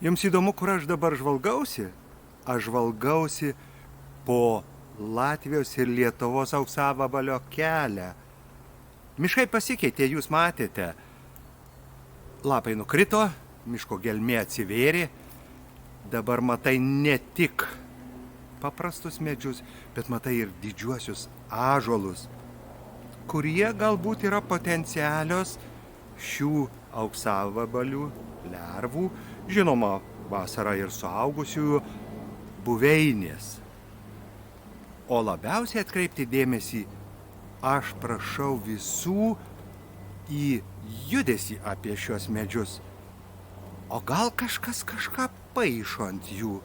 Jums įdomu, kur aš dabar žvalgausi? Aš žvalgausi po Latvijos ir Lietuvos auksavabalio kelią. Miškai pasikeitė, jūs matėte. Lapai nukrito, miško gelmė atsivėrė. Dabar matai ne tik paprastus medžius, bet matai ir didžiuosius ąžuolus, kurie galbūt yra potencialios šių auksavabalių lervų, žinoma, vasarą ir suaugusiųjų buveinės. O labiausiai atkreipti dėmesį aš prašau visų į judesį apie šios medžius. O gal kažkas kažką paišo ant jų?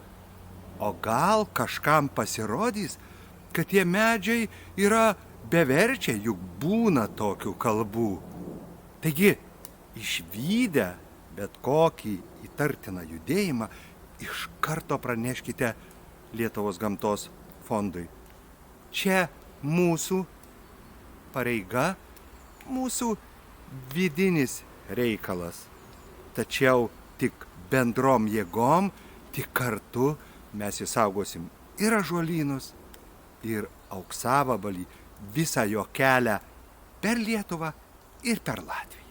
O gal kažkam pasirodys, kad tie medžiai yra beverčiai, juk būna tokių kalbų. Taigi, išvydę bet kokį įtartiną judėjimą, iš karto praneškite Lietuvos gamtos fondui. Čia mūsų pareiga, mūsų vidinis reikalas. Tačiau tik bendrom jėgom, tik kartu mes išsaugosim ir ąžuolynus, ir auksavabalį, visą jo kelią per Lietuvą ir per Latviją.